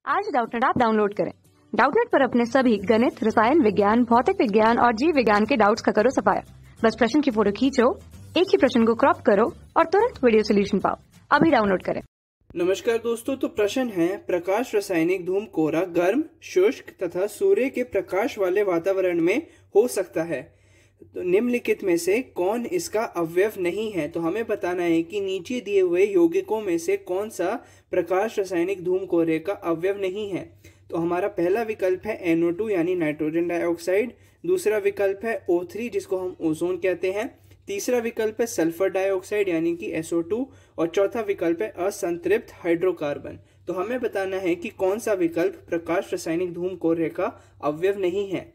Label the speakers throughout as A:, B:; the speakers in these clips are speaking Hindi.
A: आज डाउटनेट ऐप डाउनलोड करें। डाउटनेट पर अपने सभी गणित, रसायन विज्ञान, भौतिक विज्ञान और जीव विज्ञान के डाउट्स का करो सफाया। बस प्रश्न की फोटो खींचो, एक ही प्रश्न को क्रॉप करो और तुरंत वीडियो सोल्यूशन पाओ। अभी डाउनलोड करें।
B: नमस्कार दोस्तों, तो प्रश्न है प्रकाश रासायनिक धूम कोहरा गर्म, शुष्क तथा सूर्य के प्रकाश वाले वातावरण में हो सकता है। तो निम्नलिखित में से कौन इसका अवयव नहीं है। तो हमें बताना है कि नीचे दिए हुए यौगिकों में से कौन सा प्रकाश रासायनिक धूम कोहरे का अवयव नहीं है। तो हमारा पहला विकल्प है NO2 यानी नाइट्रोजन डाइऑक्साइड, दूसरा विकल्प है O3 जिसको हम ओजोन कहते हैं, तीसरा विकल्प है सल्फर डाइऑक्साइड यानी कि SO2 और चौथा विकल्प है असंतृप्त हाइड्रोकार्बन। तो हमें बताना है कि कौन सा विकल्प प्रकाश रासायनिक धूम कोहरे का अवयव नहीं है।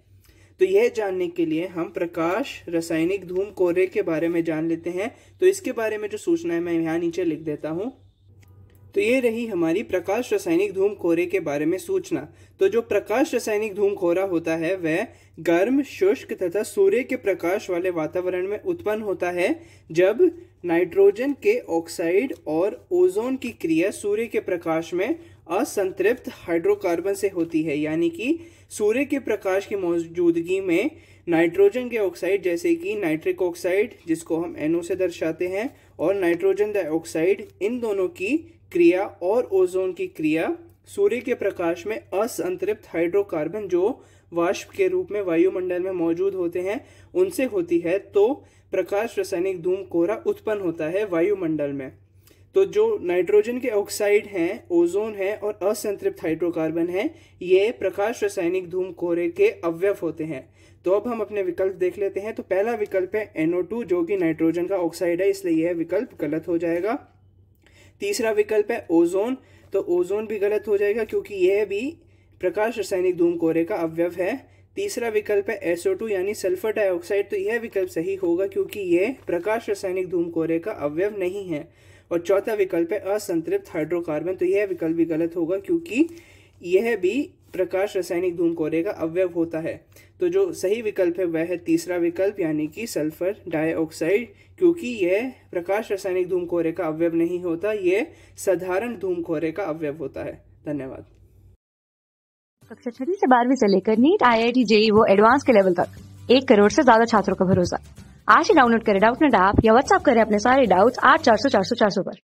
B: तो यह जानने के लिए हम प्रकाश रासायनिक धूम कोहरे के बारे में जान लेते हैं। तो इसके बारे में जो सूचना है मैं यहाँ नीचे लिख देता हूँ। तो ये रही हमारी प्रकाश रासायनिक धूम कोहरे के बारे में सूचना। तो जो प्रकाश रासायनिक धूम कोहरा होता है वह गर्म, शुष्क तथा सूर्य के प्रकाश वाले वातावरण में उत्पन्न होता है जब नाइट्रोजन के ऑक्साइड और ओजोन की क्रिया सूर्य के प्रकाश में असंतृप्त हाइड्रोकार्बन से होती है। यानी कि सूर्य के प्रकाश की मौजूदगी में नाइट्रोजन के ऑक्साइड जैसे कि नाइट्रिक ऑक्साइड जिसको हम NO से दर्शाते हैं और नाइट्रोजन डाइऑक्साइड, इन दोनों की क्रिया और ओजोन की क्रिया सूर्य के प्रकाश में असंतृप्त हाइड्रोकार्बन जो वाष्प के रूप में वायुमंडल में मौजूद होते हैं उनसे होती है। तो प्रकाश रासायनिक धूम कोहरा उत्पन्न होता है वायुमंडल में। तो जो नाइट्रोजन के ऑक्साइड हैं, ओजोन है और असंतृप्त हाइड्रोकार्बन है, ये प्रकाश रासायनिक धूम कोहरे के अवयव होते हैं। तो अब हम अपने विकल्प देख लेते हैं। तो पहला विकल्प है NO2 जो कि नाइट्रोजन का ऑक्साइड है, इसलिए यह विकल्प गलत हो जाएगा। तीसरा विकल्प है ओजोन, तो ओजोन भी गलत हो जाएगा क्योंकि यह भी प्रकाश रासायनिक धूम कोहरे का अवयव है। तीसरा विकल्प है SO2 यानी सल्फर डाइऑक्साइड, तो यह विकल्प सही होगा क्योंकि यह प्रकाश रासायनिक धूम कोहरे का अवयव नहीं है। और चौथा विकल्प है असंतृप्त हाइड्रोकार्बन, तो यह विकल्प भी गलत होगा क्योंकि यह भी प्रकाश रासायनिक धूम कोहरे का अवयव होता है। तो जो सही विकल्प है वह है तीसरा विकल्प यानी कि सल्फर डाइऑक्साइड, क्योंकि यह प्रकाश रासायनिक धूम कोहरे का अवयव नहीं होता, यह साधारण धूम कोहरे का अवयव होता है। धन्यवाद।
A: कक्षा 6 से 12वीं से लेकर नीट, IIT, JEE वो एडवांस के लेवल तक 1 करोड़ से ज्यादा छात्रों का भरोसा। आज ही डाउनलोड करें डाउटनेट ऐप या व्हाट्सएप करें अपने सारे डाउट्स 8400 400 400 पर।